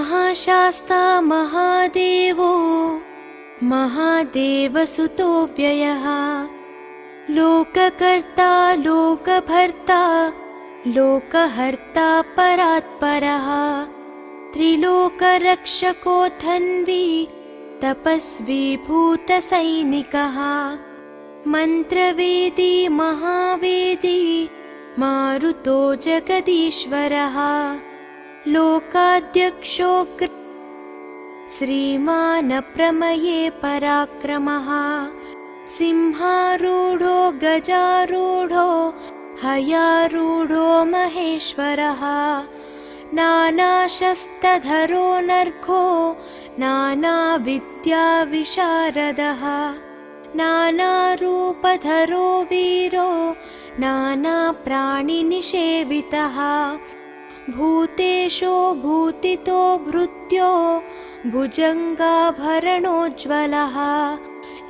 महाशास्ता महादेवो महादेवसुतो व्ययः लोककर्ता लोकभर्ता लोकहर्ता परात्परः त्रिलोकरक्षको धन्वी तपस्वी भूतसैनिकः मन्त्रवेदी महावेदी मारुतो जगदीश्वरः लोकाध्यक्षो श्रीमान् प्रमये पराक्रमः सिंहारूढो गजारूढो हयारूढो महेश्वरः नानाशस्त्रधरो नर्घो नानाविद्याविशारदः नानारूपधरो वीरो नानाप्राणिनिषेवितः भूतेशो भूतितो भृत्यो भुजङ्गाभरणोज्ज्वलः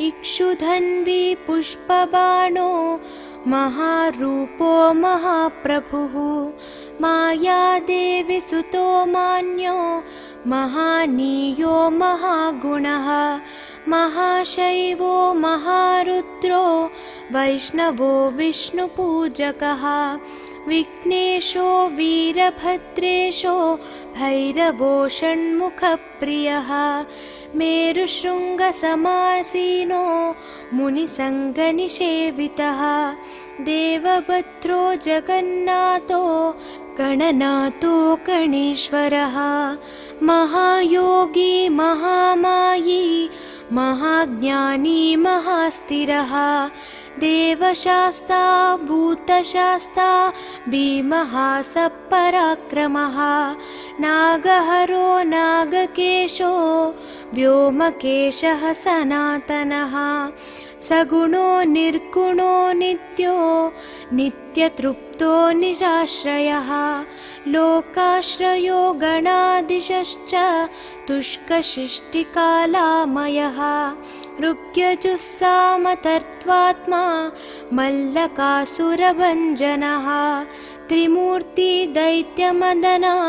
इक्षुधन्वी पुष्पबाणो महारूपो महाप्रभुः मायादेवी सुतो मान्यो महानीयो महागुणः महाशैवो महारुद्रो वैष्णवो विष्णुपूजकः विघ्नेशो वीरभद्रेशो भैरवो षण्मुखप्रियः मेरुशृङ्गसमासीनो मुनिसङ्गनिषेवितः देवभद्रो जगन्नाथो गणनाथो गणेश्वरः महायोगी महामायी महाज्ञानी महास्थिरः देवशास्ता भूतशास्ता भीमः सपराक्रमः नागहरो नागकेशो व्योमकेशः सनातनः सगुणो निर्गुणो नित्यो नित्यतृप्तो निराश्रयः लोकाश्रयो गणाधीशश्च तुष्कशिष्टिकालामयः ऋग्यजुस्सामतर्त्वात्मा मल्लकासुरभञ्जनः त्रिमूर्ति दैत्यमदनः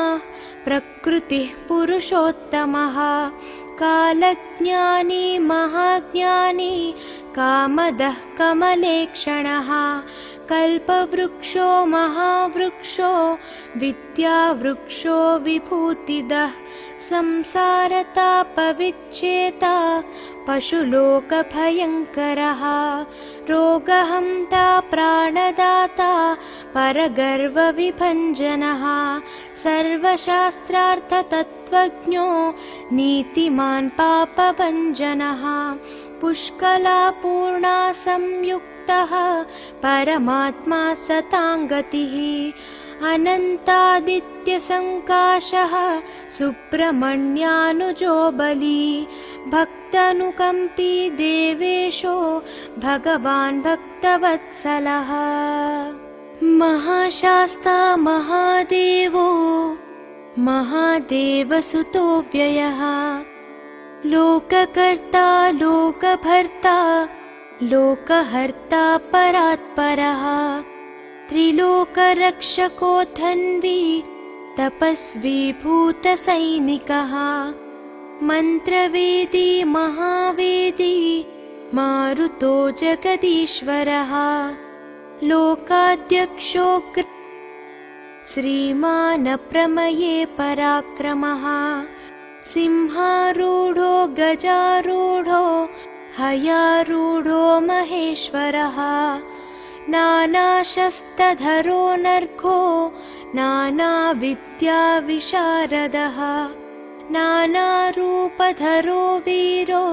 प्रकृतिः पुरुषोत्तमः कालज्ञानी महाज्ञानी कामदः कमलेक्षणः कल्पवृक्षो महावृक्षो विद्यावृक्षो विभूतिदः संसारतापविच्छेता पशुलोकभयङ्करः रोगहन्ता प्राणदाता परगर्वविभञ्जनः सर्वशास्त्रार्थतत्त्वज्ञो नीतिमान् पापभञ्जनः पुष्कलापूर्णा संयुक्तः परमात्मा सताङ्गतिः अनन्तादित्यसङ्काशः सुब्रह्मण्यानुजो बली भक्तानुकम्पी देवेशो भगवान् भक्तवत्सलः महाशास्ता महादेवो महादेवसुतो व्ययः लोककर्ता लोकभर्ता लोकहर्ता परात्परः त्रिलोकरक्षको धन्वी तपस्वी भूतसैनिकः मन्त्रवेदी महावेदी मारुतो जगदीश्वरः लोकाध्यक्षो श्रीमान् प्रमये पराक्रमः सिंहारूढो गजारूढो हयारूढो महेश्वरः नानाशस्त्रधरो नर्घो नानाविद्याविशारदः नानारूपधरो वीरो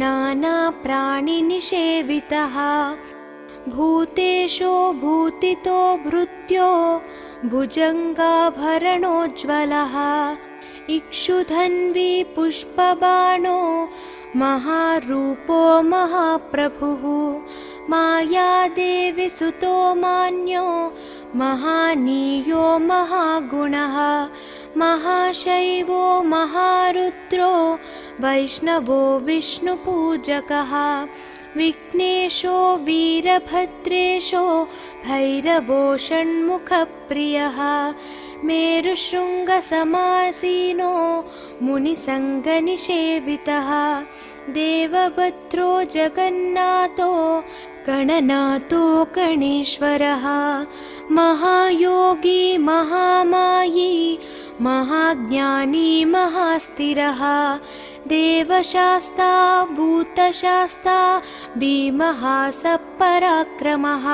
नानाप्राणिनिषेवितः भूतेशो भूतितो भृत्यो भुजङ्गाभरणोज्ज्वलः इक्षुधन्वी पुष्पबाणो महारूपो महाप्रभुः मायादेवी सुतो मान्यो महानीयो महागुणः महाशैवो महारुद्रो वैष्णवो विष्णुपूजकः विघ्नेशो वीरभद्रेशो भैरवो षण्मुखप्रियः मेरुशृङ्गसमासीनो मुनिसङ्गनिषेवितः देवभद्रो जगन्नाथो गणनाथो गणेश्वरः महायोगी महामायी महाज्ञानी महास्थिरः देवशास्ता भूतशास्ता भीमः सपराक्रमः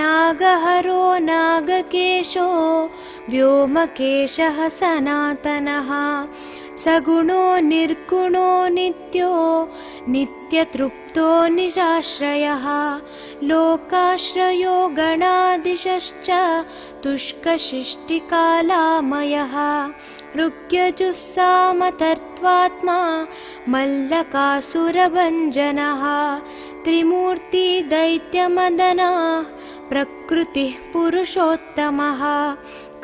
नागहरो नागकेशो व्योमकेशः सनातनः सगुणो निर्गुणो नित्यो नित्यतृप्तो निराश्रयः लोकाश्रयो गणाधीशश्च तुष्कशिष्टिकालामयः ऋग्यजुस्सामतर्त्वात्मा मल्लकासुरभञ्जनः त्रिमूर्ति दैत्यमदनः प्रकृतिः पुरुषोत्तमः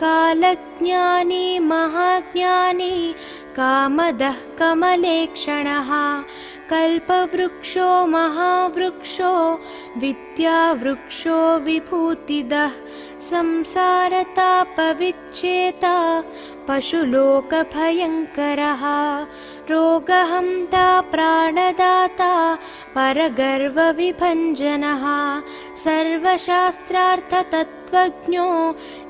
कालज्ञानी महाज्ञानी कामदः कमलेक्षणः कल्पवृक्षो महावृक्षो विद्यावृक्षो विभूतिदः संसारतापविच्छेता पशुलोकभयङ्करः रोगहन्ता प्राणदाता परगर्वविभञ्जनः सर्वशास्त्रार्थतत्त्वज्ञो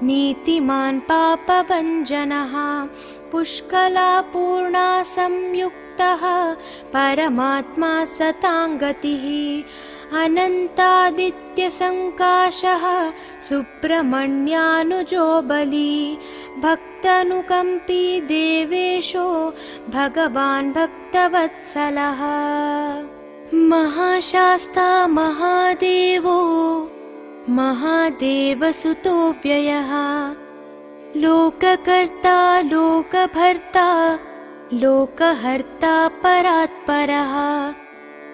नीतिमान् पापभञ्जनः पुष्कलापूर्णा संयुक्तः परमात्मा सताङ्गतिः अनन्तादित्यसङ्काशः सुब्रह्मण्यानुजो बली भक्तानुकम्पी देवेशो भगवान् भक्तवत्सलः महाशास्ता महादेवो महादेवसुतो व्ययः लोककर्ता लोकभर्ता लोकहर्ता परात्परः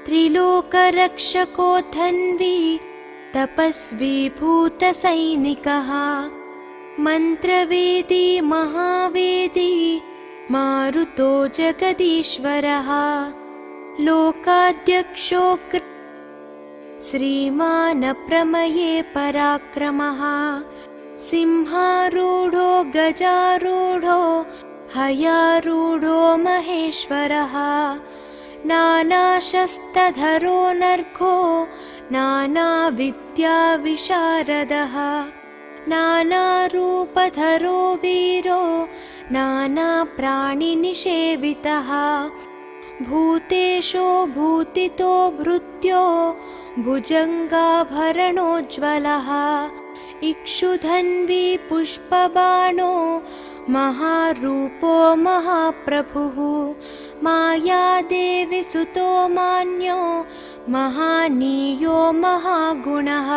त्रिलोकरक्षको धन्वी तपस्वी भूतसैनिकः मन्त्रवेदी महावेदी मारुतो जगदीश्वरः लोकाध्यक्षो श्रीमान् प्रमये पराक्रमः सिंहारूढो गजारूढो हयारूढो महेश्वरः नानाशस्त्रधरो नर्घो नानाविद्याविशारदः नानारूपधरो वीरो नानाप्राणिनिषेवितः भूतेशो भूतितो भृत्यो भुजङ्गाभरणोज्ज्वलः इक्षुधन्वी पुष्पबाणो महारूपो महाप्रभुः मायादेवी सुतो मान्यो महानीयो महागुणः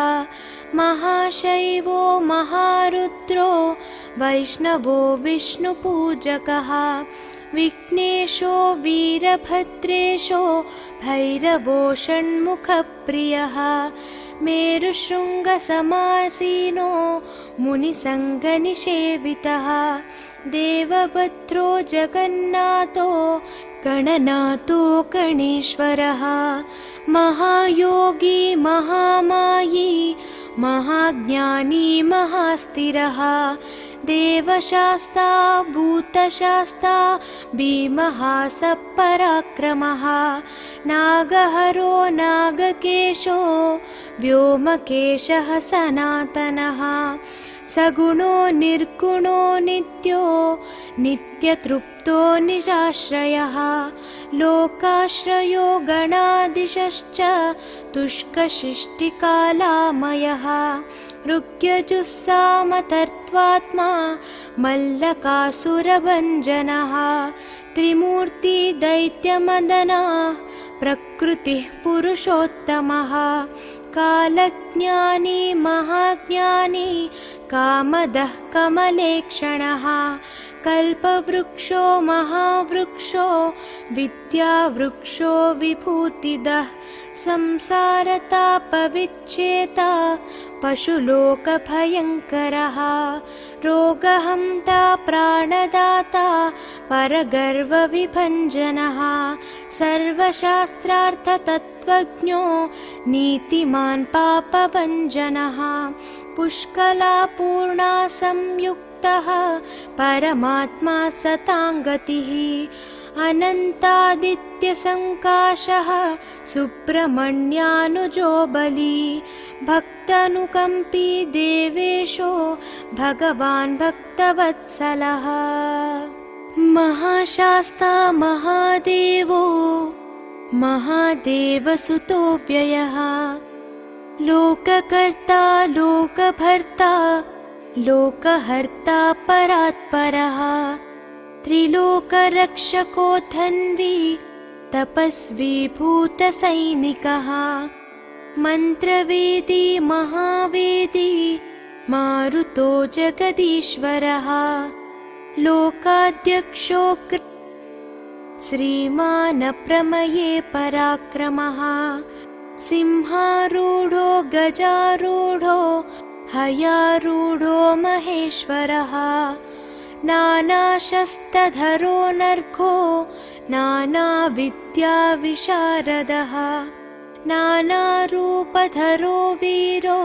महाशैवो महारुद्रो वैष्णवो विष्णुपूजकः विघ्नेशो वीरभद्रेशो भैरवो षण्मुखप्रियः मेरुशृङ्गसमासीनो मुनिसङ्गनिषेवितः देवभद्रो जगन्नाथो गणनाथो गणेश्वरः महायोगी महामायी महाज्ञानी महास्थिरः देवशास्ता भूतशास्ता भीमः सपराक्रमः नागहरो नागकेशो व्योमकेशः सनातनः सगुणो निर्गुणो नित्यो नित्यतृप्तो निराश्रयः लोकाश्रयो गणाधीशश्च तुष्कशिष्टिकालामयः ऋग्यजुस्सामतर्त्वात्मा मल्लकासुरभञ्जनः त्रिमूर्ति दैत्यमदनः प्रकृतिः पुरुषोत्तमः कालज्ञानी महाज्ञानी कामदः कमलेक्षणः कल्पवृक्षो महावृक्षो विद्यावृक्षो विभूतिदः संसारतापविच्छेता पशुलोकभयङ्करः रोगहन्ता प्राणदाता परगर्वविभञ्जनः सर्वशास्त्रार्थतत्त्वज्ञो नीतिमान् पापभञ्जनः पुष्कलापूर्णा संयुक्तः परमात्मा सताङ्गतिः अनन्तादित्यसङ्काशः सुब्रह्मण्यानुजो बली भक्तानुकम्पी देवेशो भगवान् भक्तवत्सलः महाशास्ता महादेवो महादेवसुतो व्ययः लोककर्ता लोकभर्ता लोकहर्ता परात्परः त्रिलोकरक्षको धन्वी तपस्वी भूतसैनिकः मन्त्रवेदी महावेदी मारुतो जगदीश्वरः लोकाध्यक्षो श्रीमान् प्रमये पराक्रमः सिंहारूढो गजारूढो हयारूढो महेश्वरः नानाशस्त्रधरो नर्घो नानाविद्याविशारदः नानारूपधरो वीरो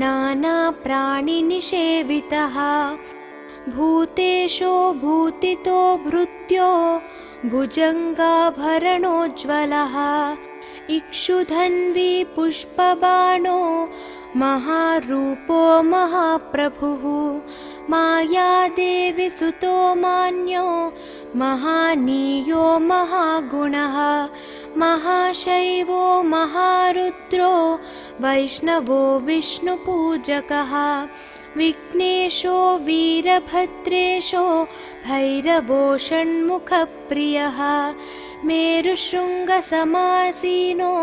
नानाप्राणिनिषेवितः भूतेशो भूतितो भृत्यो भुजङ्गाभरणोज्ज्वलः इक्षुधन्वी पुष्पबाणो महारूपो महाप्रभुः मायादेवी सुतो मान्यो महानीयो महागुणः महाशैवो महारुद्रो वैष्णवो विष्णुपूजकः विघ्नेशो वीरभद्रेशो भैरवो षण्मुखप्रियः मेरुशृङ्गसमासीनो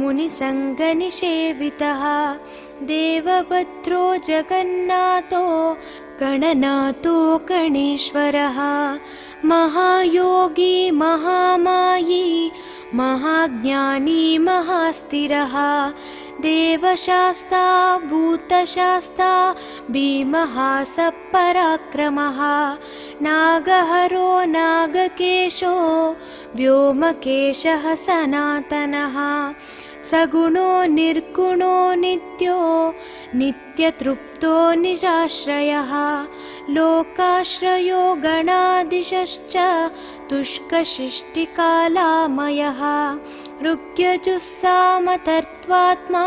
मुनिसङ्गनिषेवितः देवभद्रो जगन्नाथो गणनाथो गणेश्वरः महायोगी महामायी महाज्ञानी महास्थिरः देवशास्ता भूतशास्ता भीमः सपराक्रमः नागहरो नागकेशो व्योमकेशः सनातनः सगुणो निर्गुणो नित्यो नित्यतृप्तो निराश्रयः लोकाश्रयो गणाधीशश्च तुष्कशिष्टिकालामयः ऋग्यजुस्सामतर्त्वात्मा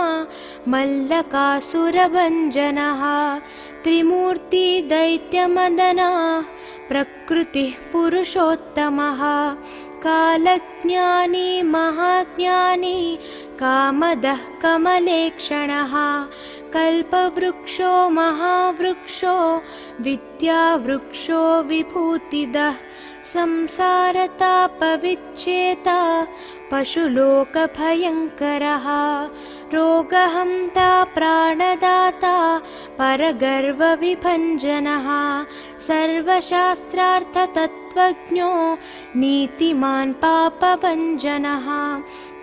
मल्लकासुरभञ्जनः त्रिमूर्ति दैत्यमदनः प्रकृतिः पुरुषोत्तमः कालज्ञानी महाज्ञानी कामदः कमलेक्षणः कल्पवृक्षो महावृक्षो विद्यावृक्षो विभूतिदः संसारतापविच्छेता पशुलोकभयङ्करः रोगहन्ता प्राणदाता परगर्वविभञ्जनः सर्वशास्त्रार्थतत्त्वज्ञो नीतिमान् पापभञ्जनः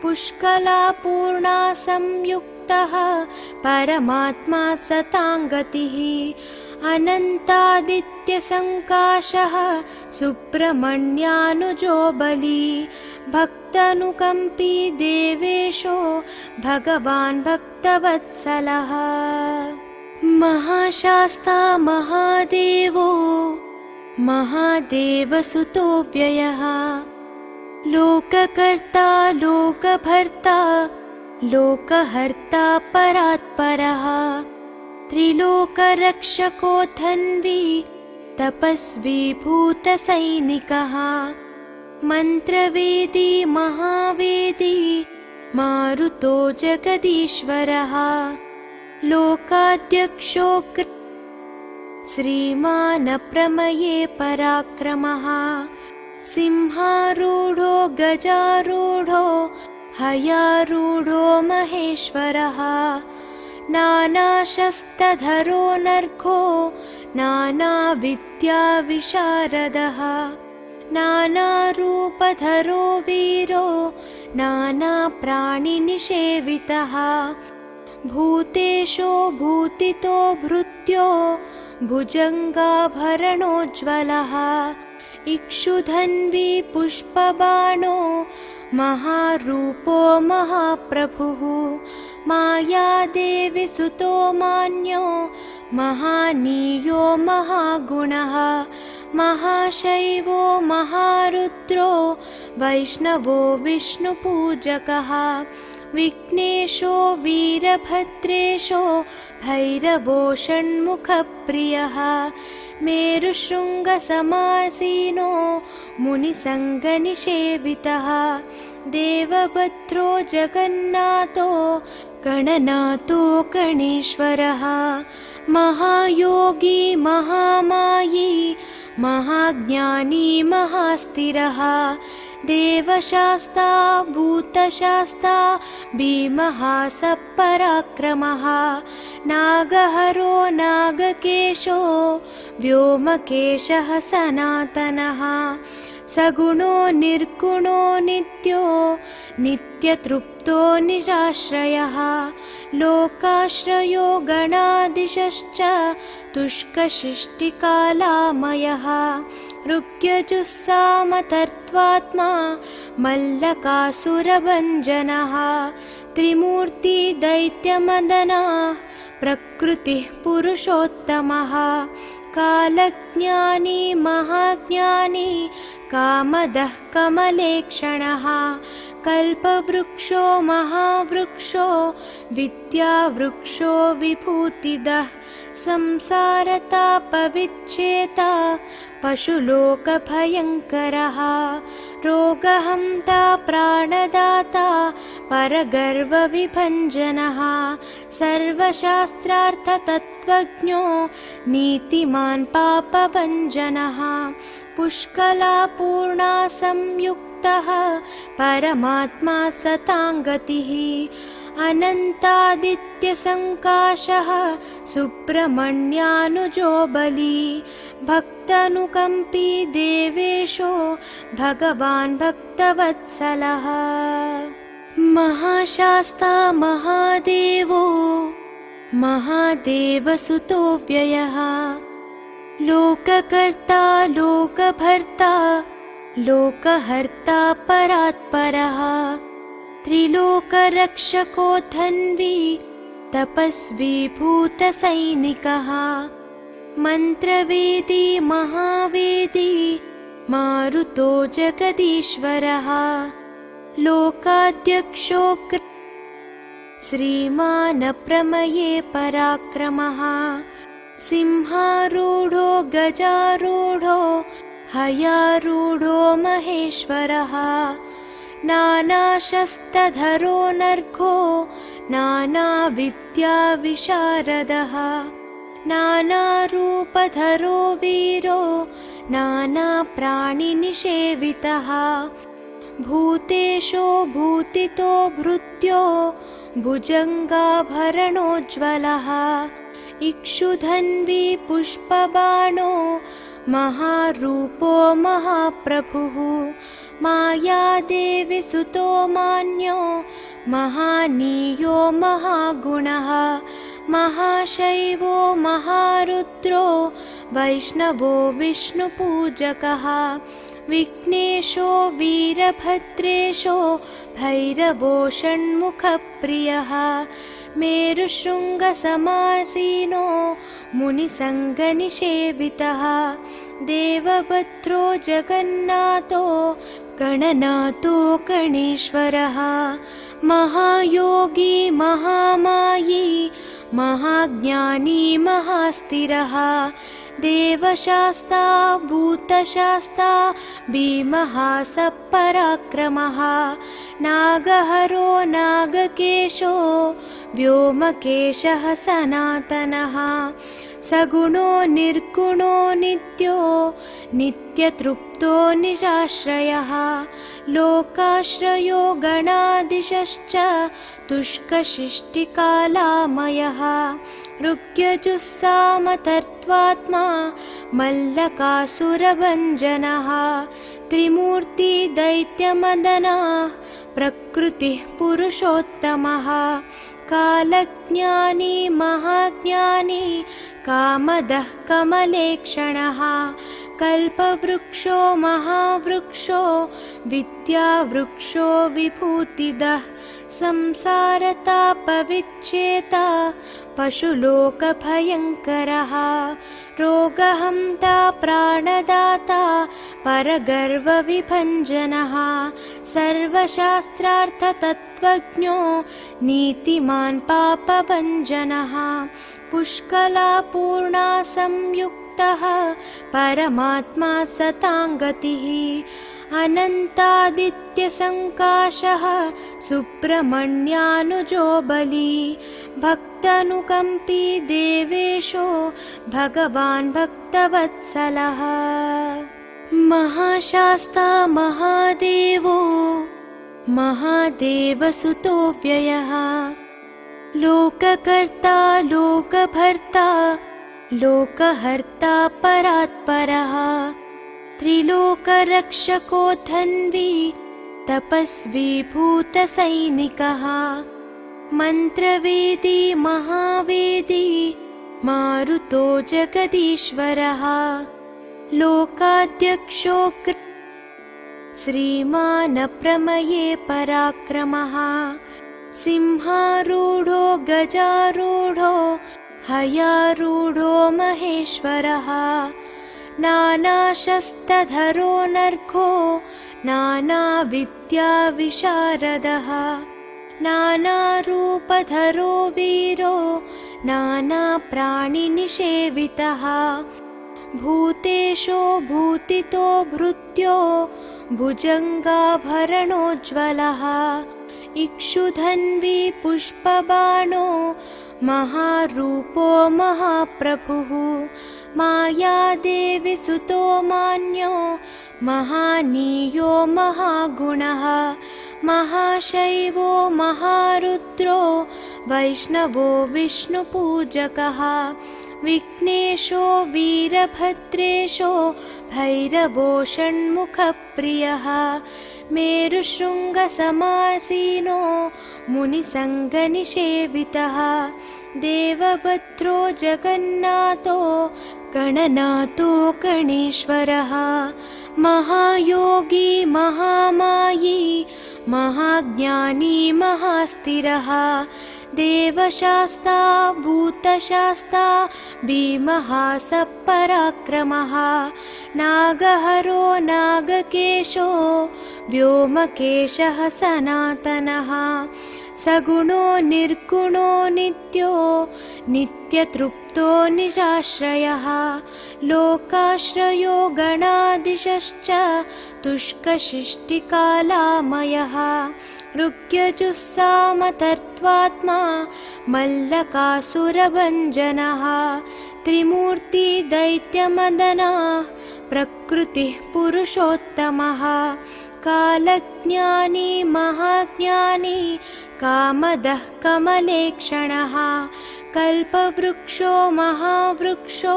पुष्कलापूर्णा संयुक्तः परमात्मा सताङ्गतिः अनन्तादित्यसङ्काशः सुब्रह्मण्यानुजो बली भक्तानुकम्पी देवेशो भगवान् भक्तवत्सलः महाशास्ता महादेवो महादेवसुतो व्ययः लोककर्ता लोकभर्ता लोकहर्ता परात्परः त्रिलोकरक्षको धन्वी तपस्वी भूतसैनिकः मन्त्रवेदी महावेदी मारुतो जगदीश्वरः लोकाध्यक्षो श्रीमान् प्रमये पराक्रमः सिंहारूढो गजारूढो हयारूढो महेश्वरः नानाशस्त्रधरो नर्घो नानाविद्याविशारदः नानारूपधरो वीरो नानाप्राणिनिषेवितः भूतेशो भूतितो भृत्यो भुजङ्गाभरणोज्ज्वलः इक्षुधन्वी पुष्पबाणो महारूपो महाप्रभुः मायादेवीसुतो मान्यो महानीयो महागुणः महाशैवो महारुद्रो वैष्णवो विष्णुपूजकः विघ्नेशो वीरभद्रेशो भैरवो षण्मुखप्रियः मेरुशृङ्गसमासीनो मुनिसङ्गनिषेवितः देवभद्रो जगन्नाथो गणनाथो गणेश्वरः महायोगी महामायी महाज्ञानी महास्थिरः देवशास्ता भूतशास्ता भीमः सपराक्रमः नागहरो नागकेशो व्योमकेशः सनातनः सगुणो निर्गुणो नित्यो नित्यतृप्तो निराश्रयः लोकाश्रयो गणाधीशश्च तुष्कशिष्टिकालामयः ऋग्यजुस्सामतर्त्वात्मा मल्लकासुरभञ्जनः त्रिमूर्ति दैत्यमदनः प्रकृतिः पुरुषोत्तमः कालज्ञानी महाज्ञानी कामदः कमलेक्षणः कल्पवृक्षो महावृक्षो विद्यावृक्षो विभूतिदः संसारतापविच्छेता पशुलोकभयङ्करः रोगहन्ता प्राणदाता परगर्वविभञ्जनः सर्वशास्त्रार्थतत्त्वज्ञो नीतिमान् पापभञ्जनः पुष्कलापूर्णा संयुक्तः परमात्मा सताङ्गतिः अनन्तादित्यसङ्काशः सुब्रह्मण्यानुजो बली भक्तानुकम्पी देवेशो भगवान् भक्तवत्सलः महाशास्ता महादेवो महादेवसुतो व्ययः लोककर्ता लोकभर्ता लोकहर्ता परात्परः त्रिलोकरक्षको धन्वी तपस्वी भूतसैनिकः मन्त्रवेदी महावेदी मारुतो जगदीश्वरः लोकाध्यक्षो श्रीमान् प्रमये पराक्रमः सिंहारूढो गजारूढो हयारूढो महेश्वरः नानाशस्त्रधरो नर्घो नानाविद्याविशारदः नानारूपधरो वीरो नानाप्राणिनिषेवितः भूतेशो भूतितो भृत्यो भुजङ्गाभरणोज्ज्वलः इक्षुधन्वी पुष्पबाणो महारूपो महाप्रभुः मायादेवीसुतो मान्यो महानीयो महागुणः महाशैवो महारुद्रो वैष्णवो विष्णुपूजकः विघ्नेशो वीरभद्रेशो भैरवो षण्मुखप्रियः मेरुशृङ्गसमासीनो मुनिसङ्गनिषेवितः देवभद्रो जगन्नाथो गणनाथो गणेश्वरः महायोगी महामायी महाज्ञानी महास्थिरः देवशास्ता भूतशास्ता भीमः सपराक्रमः नागहरो नागकेशो व्योमकेशः सनातनः सगुणो निर्गुणो नित्यो नित्यतृप्तो निराश्रयः लोकाश्रयो गणाधीशश्च तुष्कशिष्टिकालामयः ऋग्यजुस्सामतर्त्वात्मा मल्लकासुरभञ्जनः त्रिमूर्ति दैत्यमदनः प्रकृतिः पुरुषोत्तमः कालज्ञानी महाज्ञानी कामदः कमलेक्षणः कल्पवृक्षो महावृक्षो विद्यावृक्षो विभूतिदः संसारतापविच्छेता पशुलोकभयङ्करः रोगहन्ता प्राणदाता परगर्वविभञ्जनः सर्वशास्त्रार्थतत्त्वज्ञो नीतिमान् पापभञ्जनः पुष्कलापूर्णा संयुक्तः परमात्मा सताङ्गतिः अनन्तादित्यसङ्काशः सुब्रह्मण्यानुजो बली भक्तानुकम्पी देवेशो भगवान् भक्तवत्सलः महाशास्ता महादेवो महादेवसुतो व्ययः लोककर्ता लोकभर्ता लोकहर्ता परात्परः त्रिलोकरक्षको धन्वी तपस्वी भूतसैनिकः मन्त्रवेदी महावेदी मारुतो जगदीश्वरः लोकाध्यक्षो श्रीमान् प्रमये पराक्रमः सिंहारूढो गजारूढो हयारूढो महेश्वरः नानाशस्त्रधरो नर्घो नानाविद्याविशारदः नानारूपधरो वीरो नानाप्राणिनिषेवितः भूतेशो भूतितो भृत्यो भुजङ्गाभरणोज्ज्वलः इक्षुधन्वी पुष्पबाणो महारूपो महाप्रभुः मायादेवी सुतो मान्यो महानीयो महागुणः महाशैवो महारुद्रो वैष्णवो विष्णुपूजकः विघ्नेशो वीरभद्रेशो भैरवो षण्मुखप्रियः मेरुशृङ्गसमासीनो मुनिसङ्गनिषेवितः देवभद्रो जगन्नाथो गणनाथो गणेश्वरः महायोगी महामायी महाज्ञानी महास्थिरः देवशास्ता भूतशास्ता भीमः सपराक्रमः नागहरो नागकेशो व्योमकेशः सनातनः सगुणो निर्गुणो नित्यो नित्यतृप्तो निराश्रयः लोकाश्रयो गणाधीशश्च तुष्कशिष्टिकालामयः ऋग्यजुस्सामतर्त्वात्मा मल्लकासुरभञ्जनः त्रिमूर्ति दैत्यमदनः प्रकृतिः पुरुषोत्तमः कालज्ञानी महाज्ञानी कामदः कमलेक्षणः कल्पवृक्षो महावृक्षो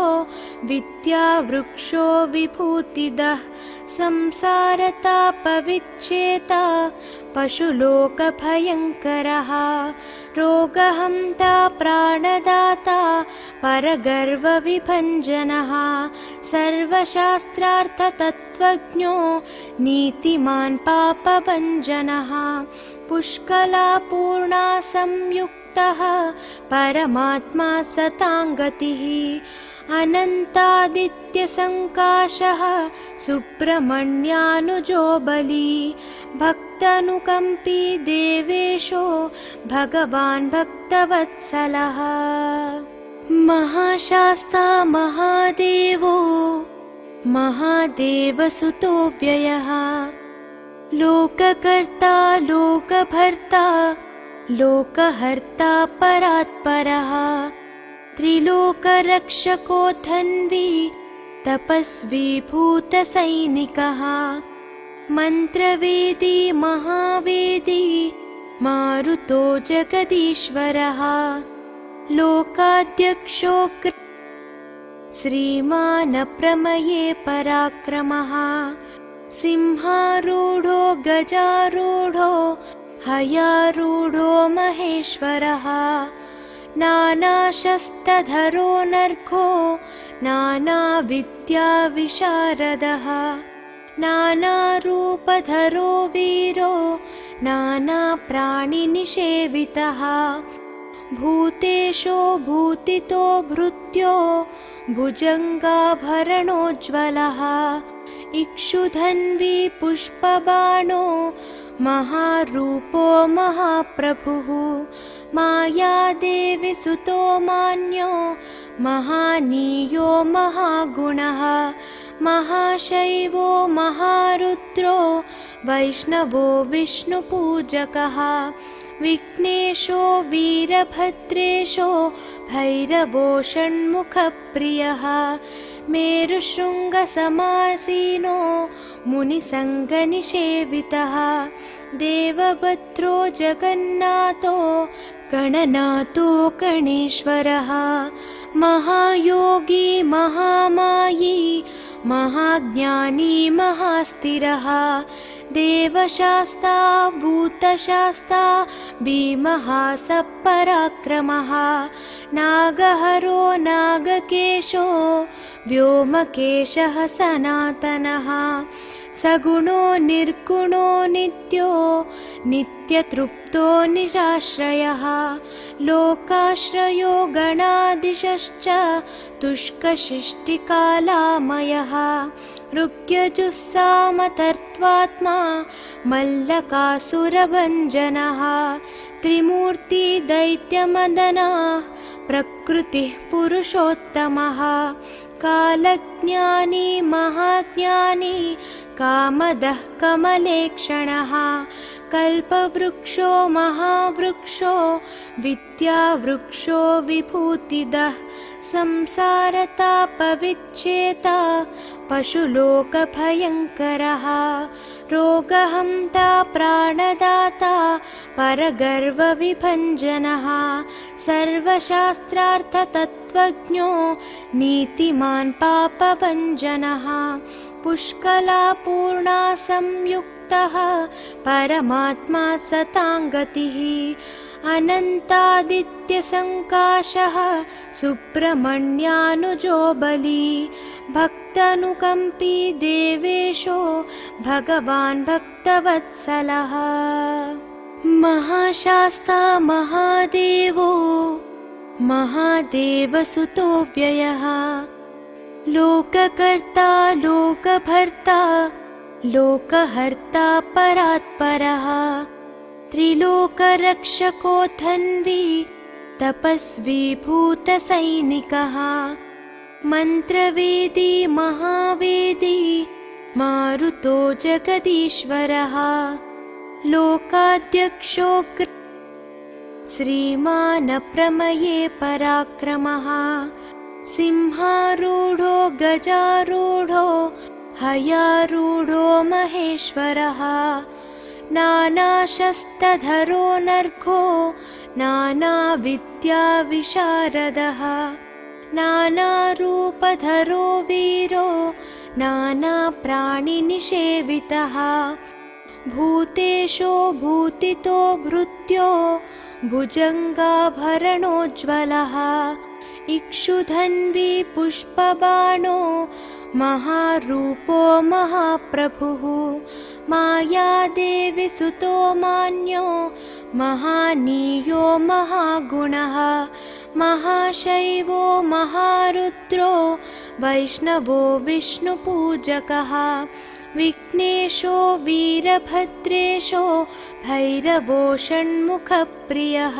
विद्यावृक्षो विभूतिदः संसारतापविच्छेता पशुलोकभयङ्करः रोगहन्ता प्राणदाता परगर्वविभञ्जनः सर्वशास्त्रार्थतत्त्वज्ञो नीतिमान् पापभञ्जनः पुष्कलापूर्णा संयुक्तः परमात्मा सताङ्गतिः अनन्तादित्यसङ्काशः सुब्रह्मण्यानुजो बली भक्तानुकम्पी देवेशो भगवान् भक्तवत्सलः महाशास्ता महादेवो महादेवसुतो व्ययः लोककर्ता लोकभर्ता लोकहर्ता परात्परः त्रिलोकरक्षको धन्वी तपस्वी भूतसैनिकः मन्त्रवेदी महावेदी मारुतो जगदीश्वरः लोकाध्यक्षो श्रीमान् प्रमये पराक्रमः सिंहारूढो गजारूढो हयारूढो महेश्वरः नानाशस्त्रधरो नर्घो नानाविद्याविशारदः नानारूपधरो वीरो नानाप्राणिनिषेवितः भूतेशो भूतितो भृत्यो भुजङ्गाभरणोज्ज्वलः इक्षुधन्वी पुष्पबाणो महारूपो महाप्रभुः मायादेवी सुतो मान्यो महानीयो महागुणः महाशैवो महारुद्रो वैष्णवो विष्णुपूजकः विघ्नेशो वीरभद्रेशो भैरवो षण्मुखप्रियः मेरुशृङ्गसमासीनो मुनिसङ्गनिषेवितः देवभद्रो जगन्नाथो गणनाथो गणेश्वरः महायोगी महामायी महाज्ञानी महास्थिरः देवशास्ता भूतशास्ता भीमः सपराक्रमः नागहरो नागकेशो व्योमकेशः सनातनः सगुणो निर्गुणो नित्यो नित्यतृप्तो निराश्रयः लोकाश्रयो गणाधीशश्च तुष्कशिष्टिकालामयः ऋग्यजुस्सामतर्त्वात्मा मल्लकासुरभञ्जनः त्रिमूर्ति दैत्यमदनः प्रकृतिः पुरुषोत्तमः कालज्ञानी महाज्ञानी कामदः कमलेक्षणः कल्पवृक्षो महावृक्षो विद्यावृक्षो विभूतिदः संसारतापविच्छेता पशुलोकभयङ्करः रोगहन्ता प्राणदाता परगर्वविभञ्जनः सर्वशास्त्रार्थतत्त्वज्ञो नीतिमान् पापभञ्जनः पुष्कलापूर्णा संयुक्तः परमात्मा सताङ्गतिः अनन्तादित्यसङ्काशः सुब्रह्मण्यानुजो बली भक्तानुकम्पी देवेशो भगवान् भक्तवत्सलः महाशास्ता महादेवो महादेवसुतो व्ययः लोककर्ता लोकभर्ता लोकहर्ता परात्परः त्रिलोकरक्षको धन्वी तपस्वी भूतसैनिकः मन्त्रवेदी महावेदी मारुतो जगदीश्वरः लोकाध्यक्षो श्रीमान् प्रमये पराक्रमः सिंहारूढो गजारूढो हयारूढो महेश्वरः नानाशस्त्रधरो नर्घो नानाविद्याविशारदः नानारूपधरो वीरो नानाप्राणिनिषेवितः भूतेशो भूतितो भृत्यो भुजङ्गाभरणोज्ज्वलः इक्षुधन्वी पुष्पबाणो महारूपो महाप्रभुः मायादेवी सुतो मान्यो महानीयो महागुणः महाशैवो महारुद्रो वैष्णवो विष्णुपूजकः विघ्नेशो वीरभद्रेशो भैरवो षण्मुखप्रियः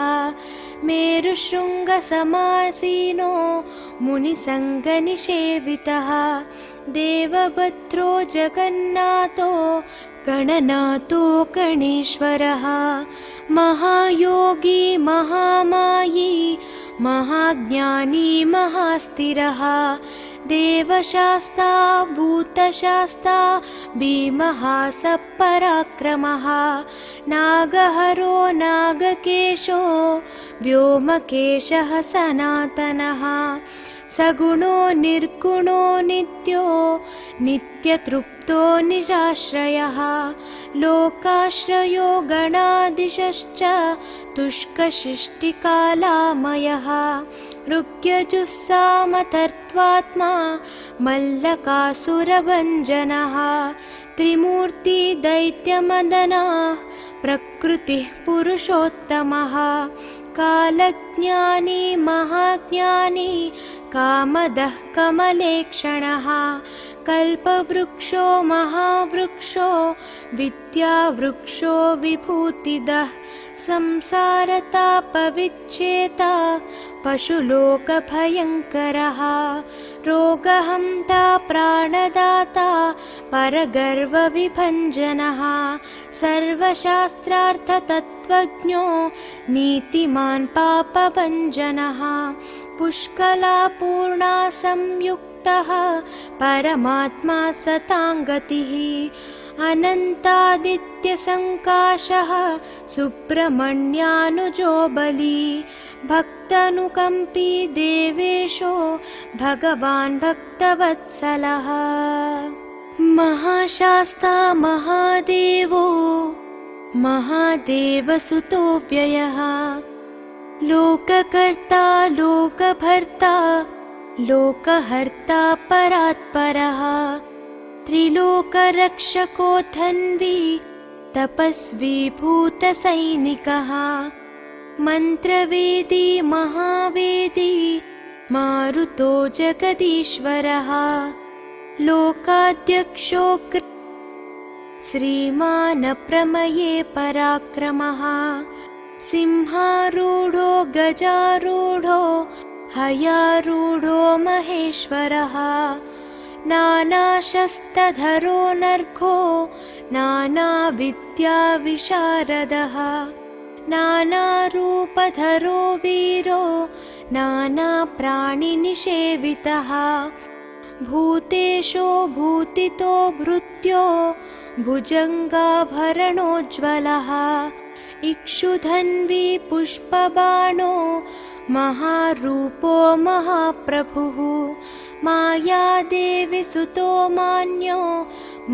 मेरुशृङ्गसमासीनो मुनिसङ्गनिषेवितः देवभद्रो जगन्नाथो गणनाथो गणेश्वरः महायोगी महामायी महाज्ञानी महास्थिरः देवशास्ता भूतशास्ता भीमः सपराक्रमः नागहरो नागकेशो व्योमकेशः सनातनः सगुणो निर्गुणो नित्यो नित्यतृप्तो निराश्रयः लोकाश्रयो गणादिशश्च तुष्कशिष्टिकालामयः ऋग्यजुस्सामतर्त्वात्मा मल्लकासुरभञ्जनः त्रिमूर्ति दैत्यमदनः प्रकृतिः पुरुषोत्तमः कालज्ञानी महाज्ञानी कामदः कमलेक्षणः कल्पवृक्षो महावृक्षो विद्यावृक्षो विभूतिदः संसारतापविच्छेता पशुलोकभयङ्करः रोगहन्ता प्राणदाता परगर्वविभञ्जनः सर्वशास्त्रार्थतत्त्वज्ञो नीतिमान् पापभञ्जनः पुष्कलापूर्णा संयुक्तः परमात्मा सताङ्गतिः अनन्तादित्यसङ्काशः सुब्रह्मण्यानुजो बली भक्तानुकम्पी देवेशो भगवान् भक्तवत्सलः महाशास्ता महादेवो महादेवसुतो व्ययः लोककर्ता लोकभर्ता लोकहर्ता परात्परः त्रिलोकरक्षको धन्वी तपस्वी भूतसैनिकः मन्त्रवेदी महावेदी मारुतो जगदीश्वरः लोकाध्यक्षो श्रीमान् प्रमये पराक्रमः सिंहारूढो गजारूढो हयारूढो महेश्वरः नानाशस्त्रधरो नर्घो नानाविद्याविशारदः नानारूपधरो वीरो नानाप्राणिनिषेवितः भूतेशो भूतितो भृत्यो भुजङ्गाभरणोज्ज्वलः इक्षुधन्वी पुष्पबाणो महारूपो महाप्रभुः मायादेवी सुतो मान्यो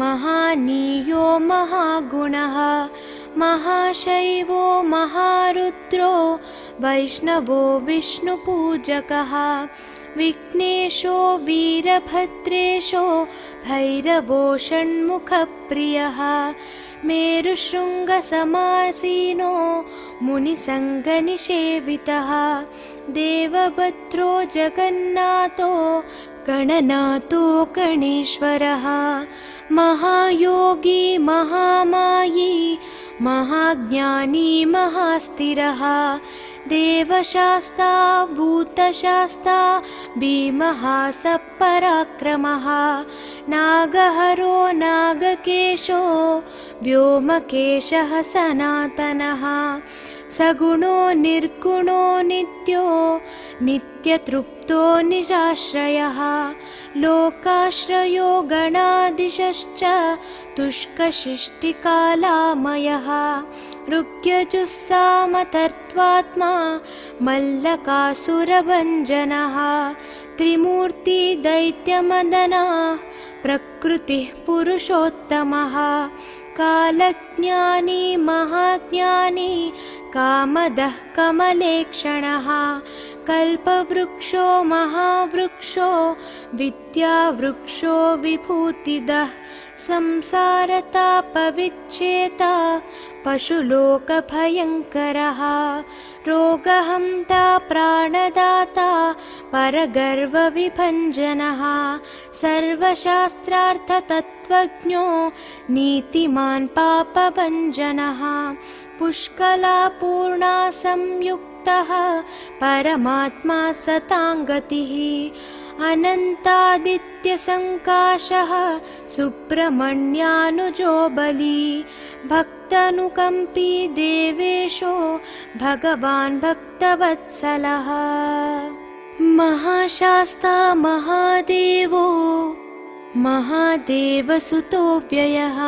महानीयो महागुणः महाशैवो महारुद्रो वैष्णवो विष्णुपूजकः विघ्नेशो वीरभद्रेशो भैरवो षण्मुखप्रियः मेरुशृङ्गसमासीनो मुनिसङ्गनिषेवितः देवभद्रो जगन्नाथो गणनाथो गणेश्वरः महायोगी महामायी महाज्ञानी महास्थिरः देवशास्ता भूतशास्ता भीमः सपराक्रमः नागहरो नागकेशो व्योमकेशः सनातनः सगुणो निर्गुणो नित्यो नित्यतृप्तो निराश्रयः लोकाश्रयो गणादिशश्च तुष्कशिष्टिकालामयः ऋग्यजुस्सामतर्त्वात्मा मल्लकासुरभञ्जनः त्रिमूर्ति दैत्यमदनः प्रकृतिः पुरुषोत्तमः कालज्ञानी महाज्ञानी कामदः कमलेक्षणः कल्पवृक्षो महावृक्षो विद्यावृक्षो विभूतिदः संसारतापविच्छेता पशुलोकभयङ्करः रोगहन्ता प्राणदाता परगर्वविभञ्जनः सर्वशास्त्रार्थतत्त्वज्ञो नीतिमान् पापभञ्जनः पुष्कलापूर्णा संयुक्तः परमात्मा सताङ्गतिः अनन्तादित्यसङ्काशः सुब्रह्मण्यानुजो बली भक्तानुकम्पी देवेशो भगवान् भक्तवत्सलः महाशास्ता महादेवो महादेवसुतो व्ययः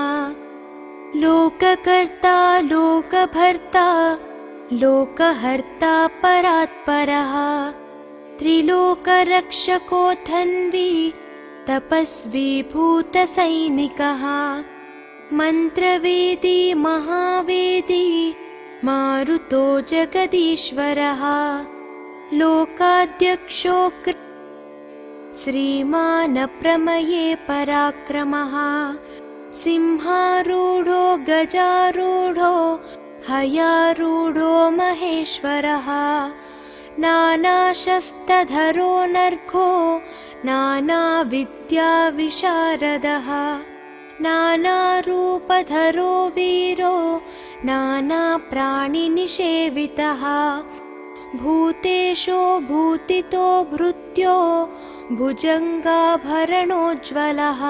लोककर्ता लोकभर्ता लोकहर्ता परात्परः त्रिलोकरक्षको धन्वी तपस्वी भूतसैनिकः मन्त्रवेदी महावेदी मारुतो जगदीश्वरः लोकाध्यक्षो श्रीमानप्रमये पराक्रमः सिंहारूढो गजारूढो हयारूढो महेश्वरः नानाशस्त्रधरो नर्घो नानाविद्याविशारदः नानारूपधरो वीरो नानाप्राणिनिषेवितः भूतेशो भूतितो भृत्यो भुजङ्गाभरणोज्ज्वलः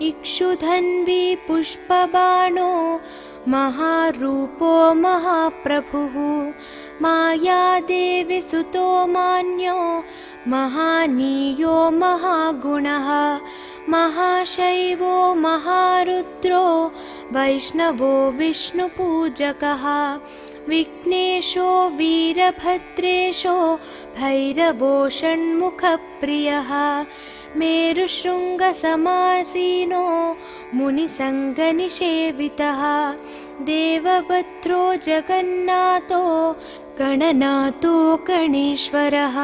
इक्षुधन्वी पुष्पबाणो महारूपो महाप्रभुः मायादेवी सुतो मान्यो महानीयो महागुणः महाशैवो महारुद्रो वैष्णवो विष्णुपूजकः विघ्नेशो वीरभद्रेशो भैरवो षण्मुखप्रियः मेरुशृङ्गसमासीनो मुनिसङ्गनिषेवितः देवभद्रो जगन्नाथो गणनाथो गणेश्वरः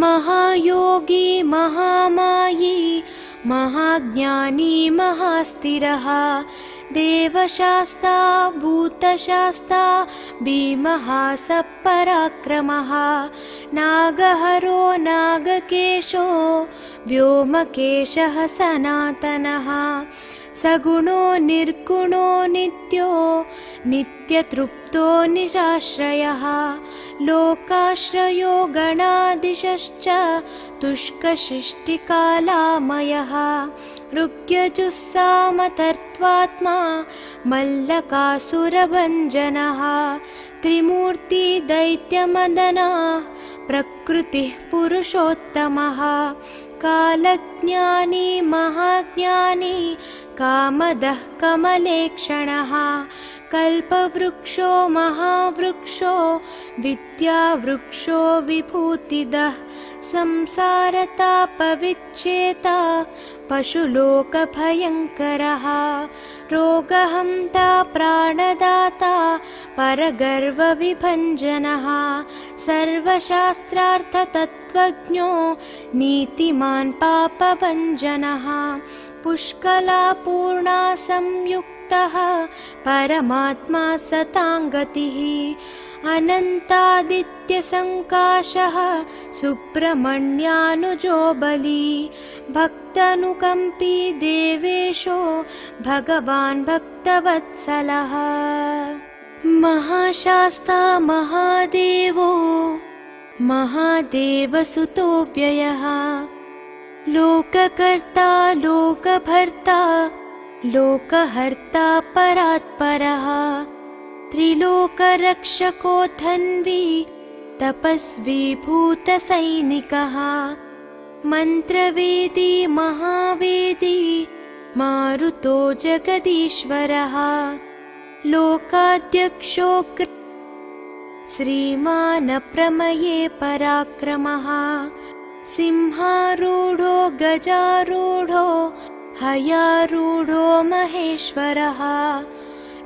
महायोगी महामायी महाज्ञानी महास्थिरः देवशास्ता भूतशास्ता भीमः सपराक्रमः नागहरो नागकेशो व्योमकेशः सनातनः सगुणो निर्गुणो नित्यो नित्यतृप्तो निराश्रयः लोकाश्रयो गणाधीशश्च तुष्कशिष्टिकालामयः ऋग्यजुस्सामतर्त्वात्मा मल्लकासुरभञ्जनः त्रिमूर्ति दैत्यमदनः प्रकृतिः पुरुषोत्तमः कालज्ञानी महाज्ञानी कामदः कमलेक्षणः कल्पवृक्षो महावृक्षो विद्यावृक्षो विभूतिदः संसारतापविच्छेता पशुलोकभयङ्करः रोगहन्ता प्राणदाता परगर्वविभञ्जनः सर्वशास्त्रार्थतत्त्वज्ञो नीतिमान् पापभञ्जनः पुष्कलापूर्णा संयुक्तः परमात्मा सताङ्गतिः अनन्तादित्यसङ्काशः सुब्रह्मण्यानुजो बली भक्तानुकम्पी देवेशो भगवान् भक्तवत्सलः महाशास्ता महादेवो महादेवसुतो व्ययः लोककर्ता लोकभर्ता लोकहर्ता परात्परः त्रिलोकरक्षको धन्वी तपस्वी भूतसैनिकः मन्त्रवेदी महावेदी मारुतो जगदीश्वरः लोकाध्यक्षो श्रीमानप्रमये पराक्रमः सिंहारूढो गजारूढो हयारूढो महेश्वरः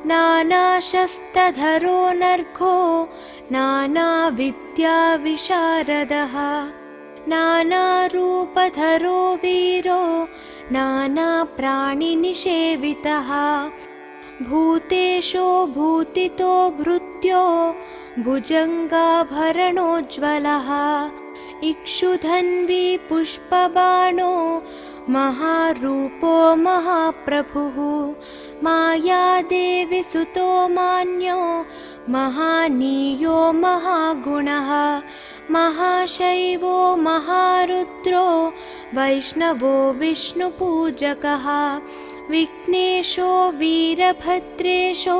नानाशस्त्रधरो नर्घो नानाविद्याविशारदः नानारूपधरो वीरो नानाप्राणिनिषेवितः भूतेशो भूतितो भृत्यो भुजङ्गाभरणोज्ज्वलः इक्षुधन्वी पुष्पबाणो महारूपो महाप्रभुः मायादेवी सुतो मान्यो महानीयो महागुणः महाशैवो महारुद्रो वैष्णवो विष्णुपूजकः विघ्नेशो वीरभद्रेशो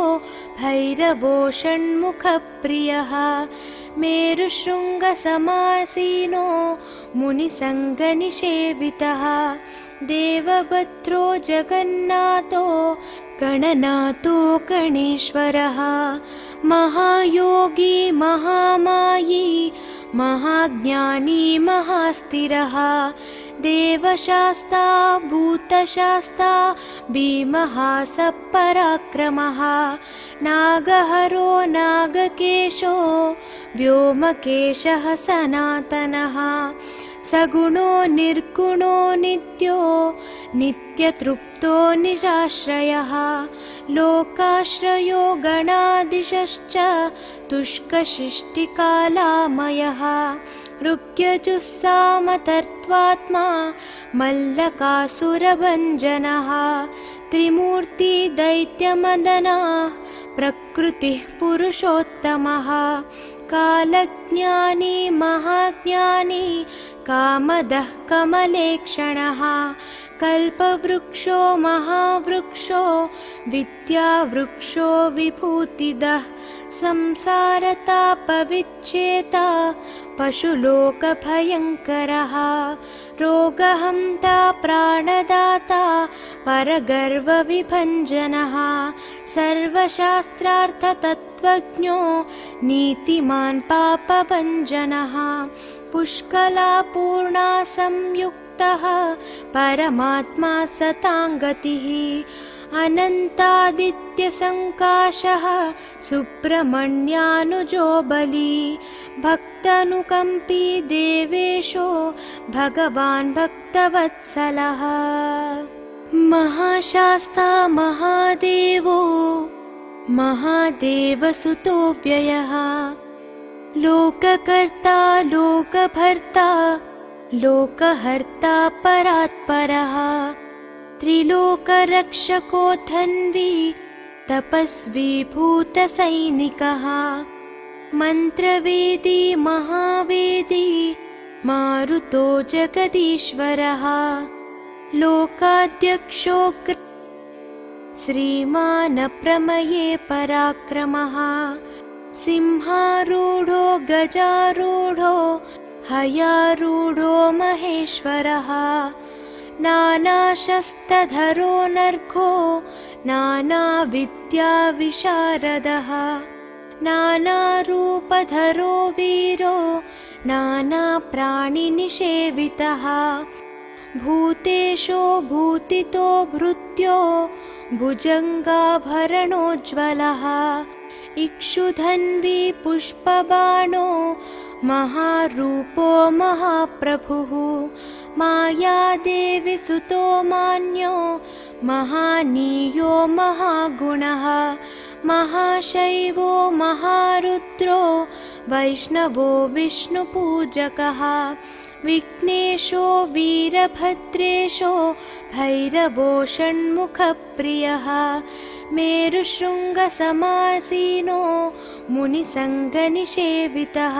भैरवो षण्मुखप्रियः मेरुशृङ्गसमासीनो मुनिसङ्गनिषेवितः देवभद्रो जगन्नाथो गणनाथो गणेश्वरः महायोगी महामायी महाज्ञानी महास्थिरः देवशास्ता भूतशास्ता भीमः स पराक्रमः नागहरो नागकेशो व्योमकेशः सनातनः सगुणो निर्गुणो नित्यो नित्यतृप्तो निराश्रयः लोकाश्रयो गणादिशश्च तुष्कशिष्टिकालामयः ऋग्यजुस्सामतर्त्वात्मा मल्लकासुरभञ्जनः त्रिमूर्ति दैत्यमदनः प्रकृतिः पुरुषोत्तमः कालज्ञानी महाज्ञानी कामदः कमलेक्षणः कल्पवृक्षो महावृक्षो विद्यावृक्षो विभूतिदः संसारतापविच्छेता पशुलोकभयङ्करः रोगहन्ता प्राणदाता परगर्वविभञ्जनः सर्वशास्त्रार्थतत्त्वज्ञो नीतिमान् पापभञ्जनः पुष्कलापूर्णा संयुक्तः परमात्मा सताङ्गतिः अनन्तादित्यसङ्काशः सुब्रह्मण्यानुजो बली भक्तानुकम्पी देवेशो भगवान् भक्तवत्सलः महाशास्ता महादेवो महादेवसुतो व्ययः लोककर्ता लोकभर्ता लोकहर्ता परात्परः त्रिलोकरक्षको धन्वी तपस्वी भूतसैनिकः मन्त्रवेदी महावेदी मारुतो जगदीश्वरः लोकाध्यक्षो श्रीमान् प्रमये पराक्रमः सिंहारूढो गजारूढो हयारूढो महेश्वरः नानाशस्त्रधरो नर्घो नानाविद्याविशारदः नानारूपधरो वीरो नानाप्राणिनिषेवितः भूतेशो भूतितो भृत्यो भुजङ्गाभरणोज्ज्वलः इक्षुधन्वी पुष्पबाणो महारूपो महाप्रभुः मायादेवी सुतो मान्यो महानीयो महागुणः महाशैवो महारुद्रो वैष्णवो विष्णुपूजकः विघ्नेशो वीरभद्रेशो भैरवो षण्मुखप्रियः मेरुशृङ्गसमासीनो मुनिसङ्गनिषेवितः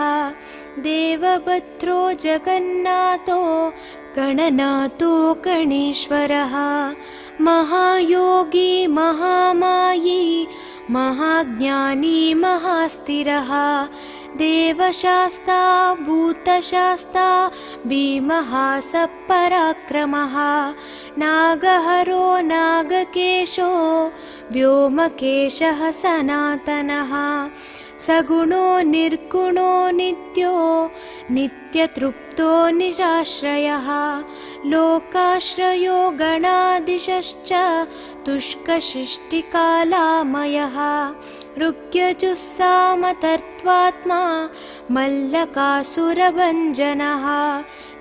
देवभद्रो जगन्नाथो गणनाथो गणेश्वरः महायोगी महामायी महाज्ञानी महास्थिरः देवशास्ता भूतशास्ता भीमः स पराक्रमः नागहरो नागकेशो व्योमकेशः सनातनः सगुणो निर्गुणो नित्यो नित्यतृप्तो निराश्रयः लोकाश्रयो गणादिशश्च तुष्कशिष्टिकालामयः ऋग्यजुस्सामतर्त्वात्मा मल्लकासुरभञ्जनः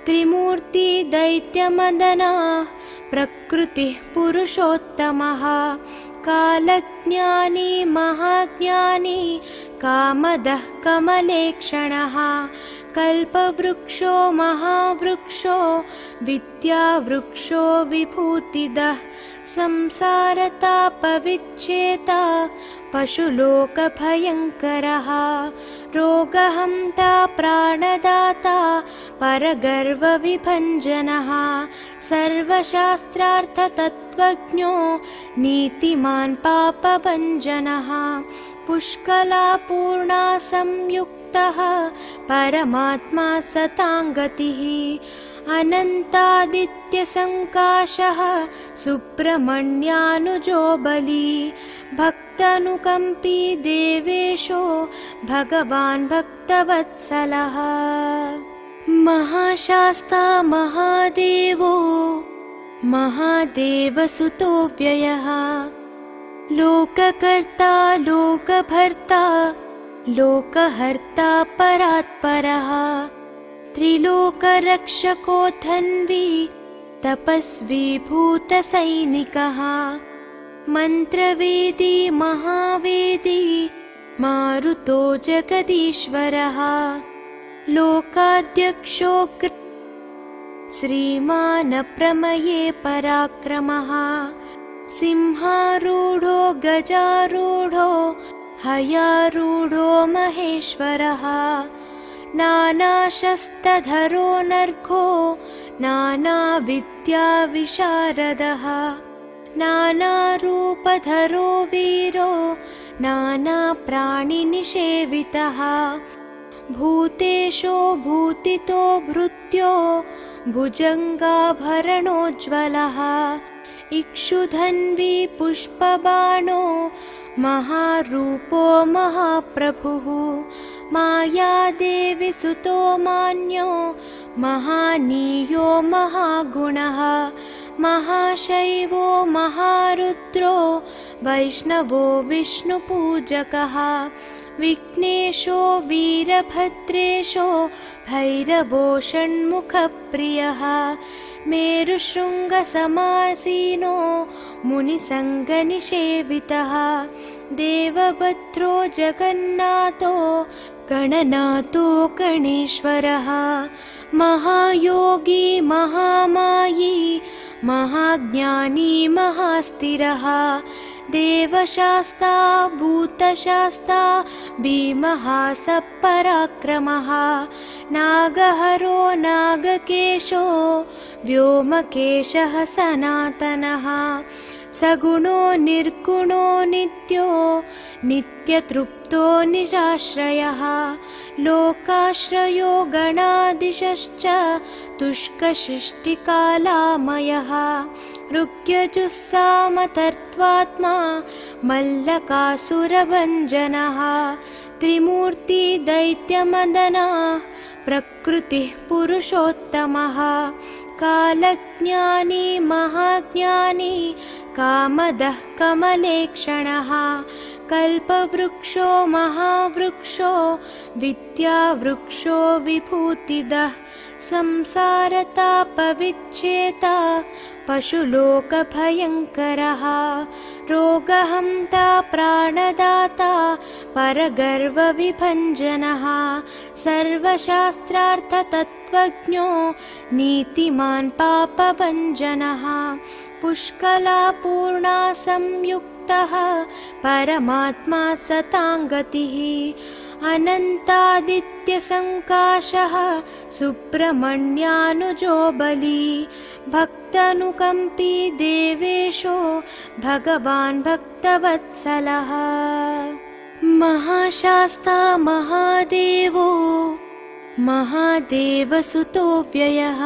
त्रिमूर्ति दैत्यमदनः प्रकृतिः पुरुषोत्तमः कालज्ञानी महाज्ञानी कामदः कमलेक्षणः कल्पवृक्षो महावृक्षो विद्यावृक्षो विभूतिदः संसारतापविच्छेता पशुलोकभयङ्करः रोगहन्ता प्राणदाता परगर्वविभञ्जनः सर्वशास्त्रार्थतत्त्वज्ञो नीतिमान् पापभञ्जनः पुष्कलापूर्णा संयुक्तः परमात्मा सताङ्गतिः अनन्तादित्यसङ्काशः सुब्रह्मण्यानुजो बली भक्तानुकम्पी देवेशो भगवान् भक्तवत्सलः। महाशास्ता महादेवो महादेवसुतो व्ययः लोककर्ता लोकभर्ता लोकहर्ता परात्परः त्रिलोकरक्षको धन्वी तपस्वी भूतसैनिकः मन्त्रवेदी महावेदी मारुतो जगदीश्वरः लोकाध्यक्षो श्रीमान् प्रमये पराक्रमः सिंहारूढो गजारूढो हयारूढो महेश्वरः नानाशस्त्रधरो नर्घो नानाविद्याविशारदः नानारूपधरो वीरो नानाप्राणिनिषेवितः भूतेशो भूतितो भृत्यो भुजङ्गाभरणोज्ज्वलः इक्षुधन्वी पुष्पबाणो महारूपो महाप्रभुः मायादेवी सुतो मान्यो महानीयो महागुणः महाशैवो महारुद्रो वैष्णवो विष्णुपूजकः विघ्नेशो वीरभद्रेशो भैरवो षण्मुखप्रियः मेरुशृङ्गसमासीनो मुनिसङ्गनिषेवितः देवभद्रो जगन्नाथो गणनाथो गणेश्वरः महायोगी महामायी महाज्ञानी महास्थिरः देवशास्ता भूतशास्ता भीमः सपराक्रमः नागहरो नागकेशो व्योमकेशः सनातनः सगुणो निर्गुणो नित्यो नित्यतृप्तो निराश्रयः लोकाश्रयो गणाधीशश्च तुष्कशिष्टिकालामयः ऋग्यजुस्सामतर्त्वात्मा मल्लकासुरभञ्जनः त्रिमूर्ति दैत्यमदनः प्रकृतिः पुरुषोत्तमः कालज्ञानी महाज्ञानी कामदः कमलेक्षणः कल्पवृक्षो महावृक्षो विद्यावृक्षो विभूतिदः संसारतापविच्छेता पशुलोकभयङ्करः रोगहन्ता प्राणदाता परगर्वविभञ्जनः सर्वशास्त्रार्थतत्त्वज्ञो नीतिमान् पापभञ्जनः पुष्कलापूर्णा संयुक्तः परमात्मा सताङ्गतिः अनन्तादित्यसङ्काशः सुब्रह्मण्यानुजो बली भक्तानुकम्पी देवेशो भगवान् भक्तवत्सलः महाशास्ता महादेवो महादेवसुतो व्ययः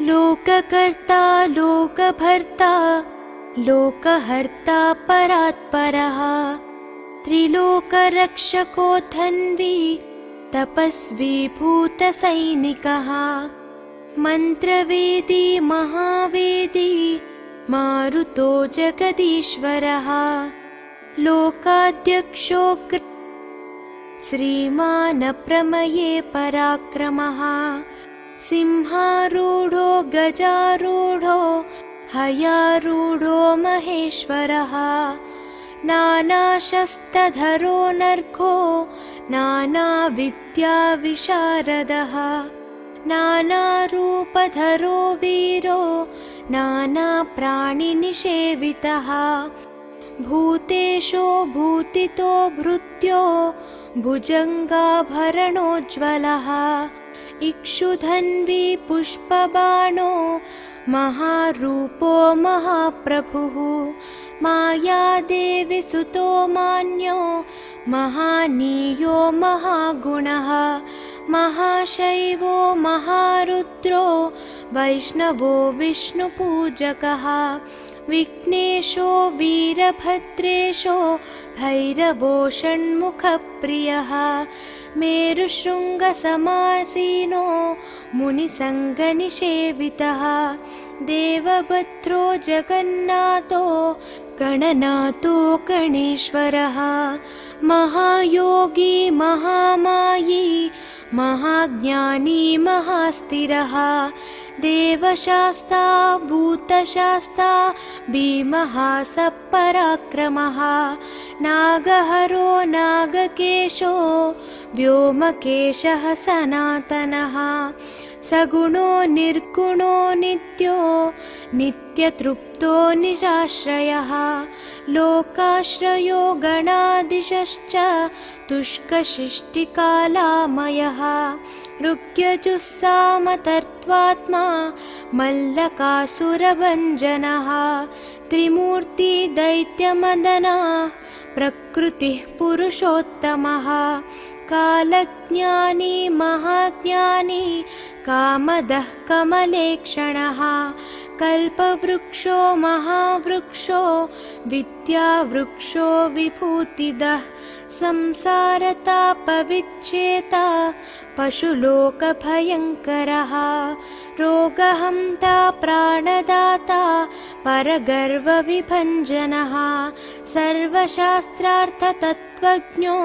लोककर्ता लोकभर्ता लोकहर्ता परात्परः त्रिलोकरक्षको धन्वी तपस्वी भूतसैनिकः मन्त्रवेदी महावेदी मारुतो जगदीश्वरः लोकाध्यक्षो श्रीमान् प्रमये पराक्रमः सिंहारूढो गजारूढो हयारूढो महेश्वरः नानाशस्त्रधरो नर्घो नानाविद्याविशारदः नानारूपधरो वीरो नानाप्राणिनिषेवितः भूतेशो भूतितो भृत्यो भुजङ्गाभरणोज्ज्वलः इक्षुधन्वी पुष्पबाणो महारूपो महाप्रभुः मायादेवी सुतो मान्यो महानीयो महागुणः महाशैवो महारुद्रो वैष्णवो विष्णुपूजकः विघ्नेशो वीरभद्रेशो भैरवो षण्मुखप्रियः मेरुशृङ्गसमासीनो मुनिसङ्गनिषेवितः देवभद्रो जगन्नाथो गणनाथो गणेश्वरः महायोगी महामायी महाज्ञानी महास्थिरः देवशास्ता भूतशास्ता भीमः सपराक्रमः नागहरो नागकेशो व्योमकेशः सनातनः सगुणो निर्गुणो नित्यो नित्यतृप्तो निराश्रयः लोकाश्रयो गणाधीशश्च तुष्कशिष्टिकालामयः ऋग्यजुस्सामतर्त्वात्मा मल्लकासुरभञ्जनः त्रिमूर्ति दैत्यमदनः प्रकृतिः पुरुषोत्तमः कालज्ञानी महाज्ञानी कामदः कमलेक्षणः कल्पवृक्षो महावृक्षो विद्यावृक्षो विभूतिदः संसारतापविच्छेता पशुलोकभयङ्करः रोगहन्ता प्राणदाता परगर्वविभञ्जनः सर्वशास्त्रार्थतत्त्वज्ञो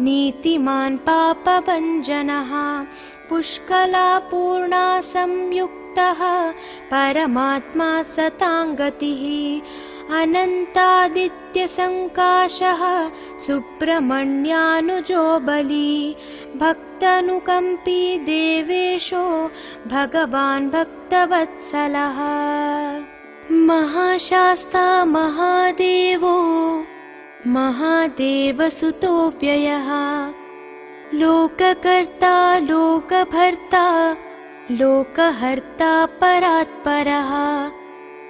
नीतिमान् पापभञ्जनः पुष्कलापूर्णा संयुक्तः परमात्मा सताङ्गतिः अनन्तादित्यसङ्काशः सुब्रह्मण्यानुजो बली भक्तानुकम्पी देवेशो भगवान् भक्तवत्सलः महाशास्ता महादेवो महादेवसुतो व्ययः लोककर्ता लोकभर्ता लोकहर्ता परात्परः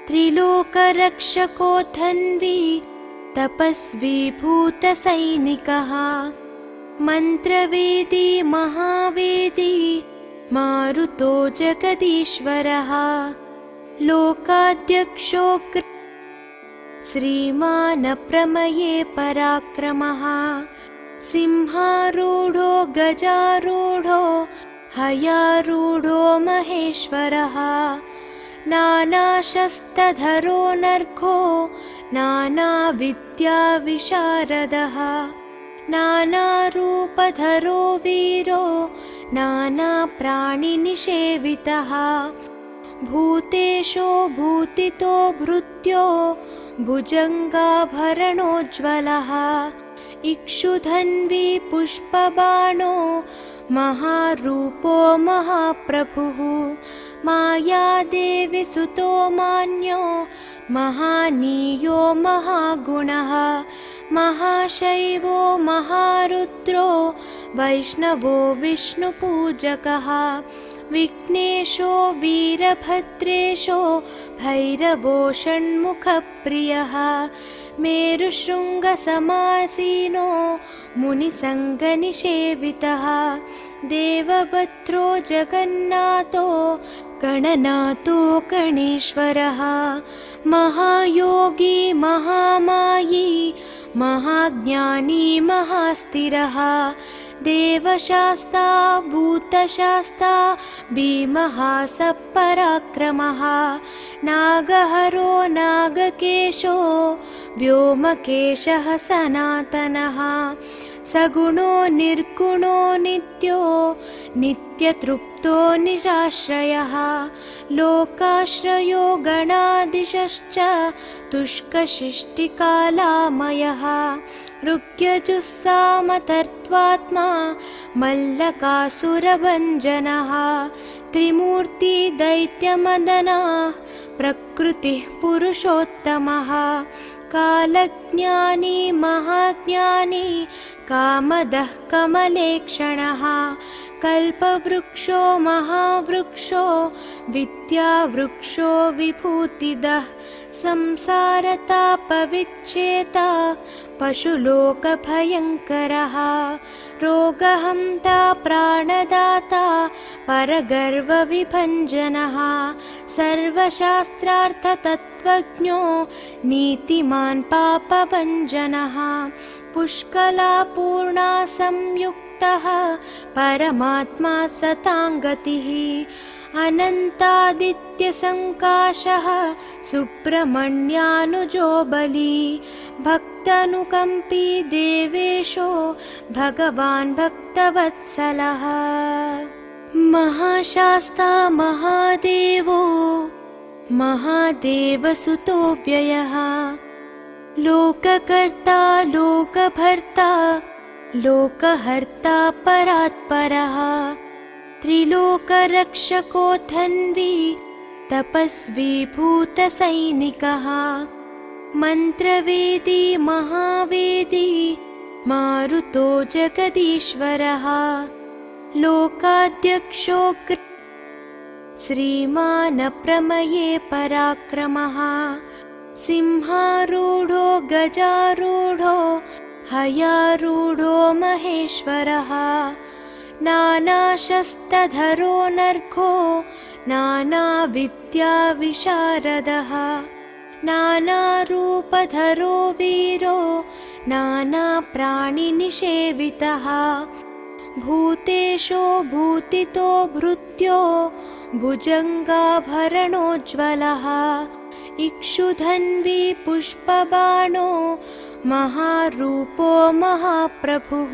त्रिलोकरक्षको धन्वी तपस्वी भूतसैनिकः मन्त्रवेदी महावेदी मारुतो जगदीश्वरः लोकाध्यक्षो श्रीमान् प्रमये पराक्रमः सिंहारूढो गजारूढो हयारूढो महेश्वरः नानाशस्त्रधरो नर्घो नानाविद्याविशारदः नानारूपधरो वीरो नानाप्राणिनिषेवितः भूतेशो भूतितो भृत्यो भुजङ्गाभरणोज्ज्वलः इक्षुधन्वी पुष्पबाणो महारूपो महाप्रभुः मायादेवी सुतो मान्यो महानीयो महागुणः महाशैवो महारुद्रो वैष्णवो विष्णुपूजकः विघ्नेशो वीरभद्रेशो भैरवो षण्मुखप्रियः मेरुशृङ्गसमासीनो मुनिसङ्गनिषेवितः देवभद्रो जगन्नाथो गणनाथो गणेश्वरः महायोगी महामायी महाज्ञानी महास्थिरः देवशास्ता भूतशास्ता भीमः सपराक्रमः नागहरो नागकेशो व्योमकेशः सनातनः सगुणो निर्गुणो नित्यो नित्यतृप्तो निराश्रयः लोकाश्रयो गणाधीशश्च तुष्कशिष्टिकालामयः ऋग्यजुस्सामतर्त्वात्मा मल्लकासुरभञ्जनः त्रिमूर्ति दैत्यमदनः प्रकृतिः पुरुषोत्तमः कालज्ञानी महाज्ञानी कामदः कमलेक्षणः कल्पवृक्षो महावृक्षो विद्यावृक्षो विभूतिदः संसारतापविच्छेता पशुलोकभयङ्करः रोगहन्ता प्राणदाता परगर्वविभञ्जनः सर्वशास्त्रार्थतत्त्वज्ञो नीतिमान् पापभञ्जनः पुष्कलापूर्णा संयुक्तः संयुक्तः परमात्मा सताङ्गतिः अनन्तादित्यसङ्काशः सुब्रह्मण्यानुजो बली भक्तानुकम्पी देवेशो भगवान् भक्तवत्सलः महाशास्ता महादेवो महादेवसुतो व्ययः लोककर्ता लोकभर्ता लोकहर्ता परात्परः त्रिलोकरक्षको धन्वी तपस्वी भूतसैनिकः मन्त्रवेदी महावेदी मारुतो जगदीश्वरः लोकाध्यक्षो श्रीमानप्रमये पराक्रमः सिंहारूढो गजारूढो हयारूढो महेश्वरः नानाशस्त्रधरो नर्घो नानाविद्याविशारदः नानारूपधरो वीरो नानाप्राणिनिषेवितः भूतेशो भूतितो भृत्यो भुजङ्गाभरणोज्ज्वलः इक्षुधन्वी पुष्पबाणो महारूपो महाप्रभुः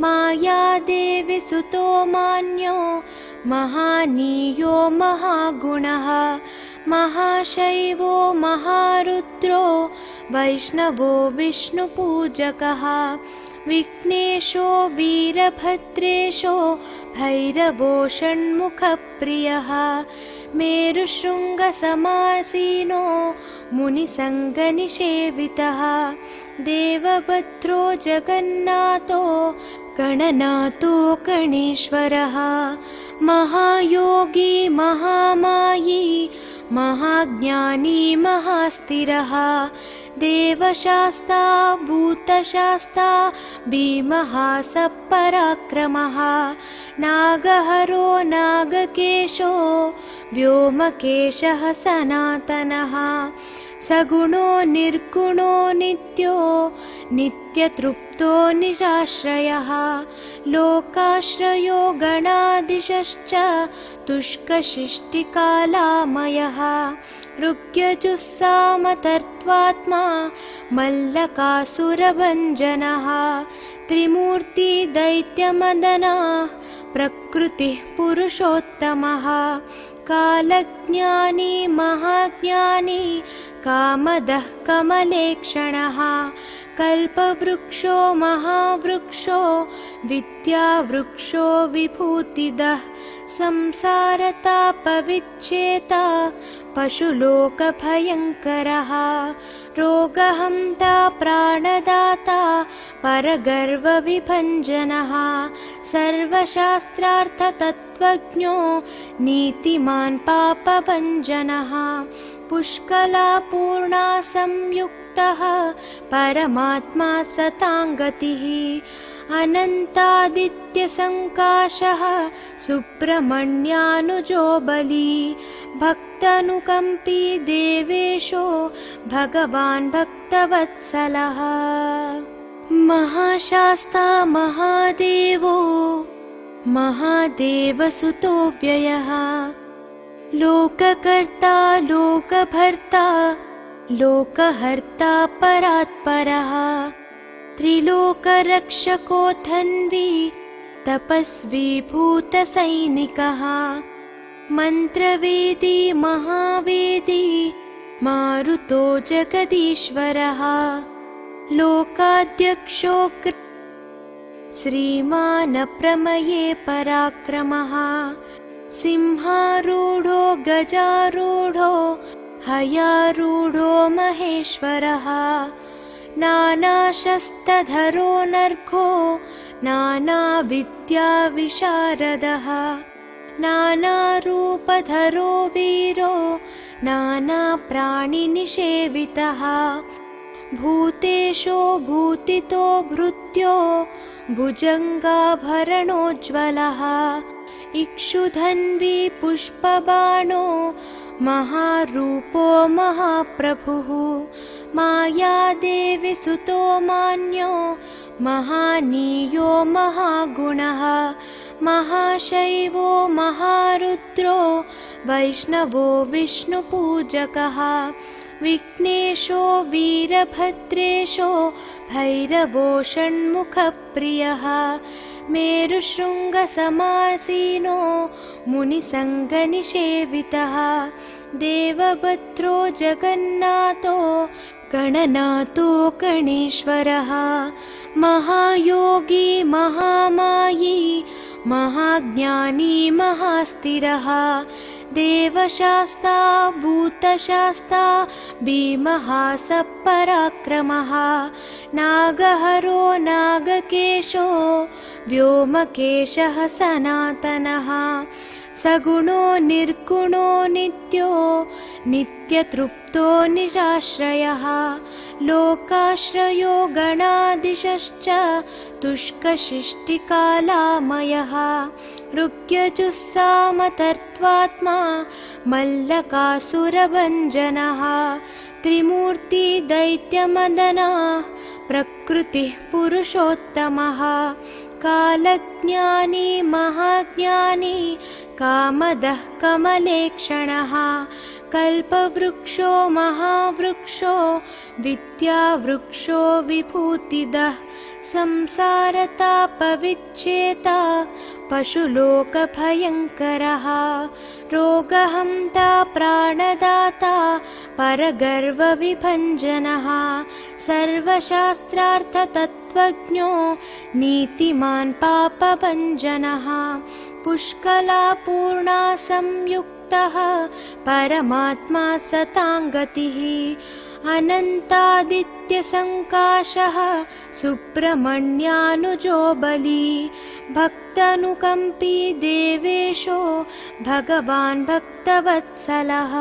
मायादेवी सुतो मान्यो महानीयो महागुणः महाशैवो महारुद्रो वैष्णवो विष्णुपूजकः विघ्नेशो वीरभद्रेशो भैरवो षण्मुखप्रियः मेरुशृङ्गसमासीनो मुनिसङ्गनिषेवितः देवभद्रो जगन्नाथो गणनाथो गणेश्वरः महायोगी महामायी महाज्ञानी महास्थिरः देवशास्ता भूतशास्ता भीमः सपराक्रमः नागहरो नागकेशो व्योमकेशः सनातनः सगुणो निर्गुणो नित्यो नित्यतृप्तो निराश्रयः लोकाश्रयो गणाधीशश्च तुष्कशिष्टिकालामयः ऋग्यजुस्सामतर्त्वात्मा मल्लकासुरभञ्जनः त्रिमूर्ति दैत्यमदनः प्रकृतिः पुरुषोत्तमः कालज्ञानी महाज्ञानी कामदः कमलेक्षणः कल्पवृक्षो महावृक्षो विद्यावृक्षो विभूतिदः संसारतापविच्छेता पशुलोकभयङ्करः रोगहन्ता प्राणदाता परगर्वविभञ्जनः सर्वशास्त्रार्थतत्त्वज्ञो नीतिमान् पापभञ्जनः पुष्कलापूर्णा संयुक्तः परमात्मा सताङ्गतिः अनन्तादित्यसङ्काशः सुब्रह्मण्यानुजो बली भक्तानुकम्पी देवेशो भगवान् भक्तवत्सलः महाशास्ता महादेवो महादेवसुतो व्ययः लोककर्ता लोकभर्ता लोकहर्ता परात्परः त्रिलोकरक्षको धन्वी तपस्वी भूतसैनिकः मन्त्रवेदी महावेदी मारुतो जगदीश्वरः लोकाध्यक्षो श्रीमानप्रमये पराक्रमः सिंहारूढो गजारूढो हयारूढो महेश्वरः नानाशस्त्रधरो नर्घो नानाविद्याविशारदः नानारूपधरो वीरो नानाप्राणिनिषेवितः भूतेशो भूतितो भृत्यो भुजङ्गाभरणोज्ज्वलः इक्षुधन्वी पुष्पबाणो महारूपो महाप्रभुः मायादेवी सुतो मान्यो महानीयो महागुणः महाशैवो महारुद्रो वैष्णवो विष्णुपूजकः विघ्नेशो वीरभद्रेशो भैरवो षण्मुखप्रियः मेरुशृङ्गसमासीनो मुनिसङ्गनिषेवितः देवभद्रो जगन्नाथो गणनाथो गणेश्वरः महायोगी महामायी महाज्ञानी महास्थिरः देवशास्ता भूतशास्ता भीमः सपराक्रमः नागहरो नागकेशो व्योमकेशः सनातनः सगुणो निर्गुणो नित्यो नित्यतृप्तो निराश्रयः लोकाश्रयो गणाधीशश्च तुष्कशिष्टिकालामयः ऋग्यजुस्सामतर्त्वात्मा मल्लकासुरभञ्जनः त्रिमूर्ति दैत्यमदनः प्रकृतिः पुरुषोत्तमः कालज्ञानी महाज्ञानी कामदः कमलेक्षणः कल्पवृक्षो महावृक्षो विद्यावृक्षो विभूतिदः संसारतापविच्छेता पशुलोकभयङ्करः रोगहन्ता प्राणदाता परगर्वविभञ्जनः सर्वशास्त्रार्थतत्त्वज्ञो नीतिमान् पापभञ्जनः पुष्कलापूर्णा संयुक्तः परमात्मा सताङ्गतिः अनन्तादित्यसङ्काशः सुब्रह्मण्यानुजो बली भक्तानुकम्पी देवेशो भगवान् भक्तवत्सलः।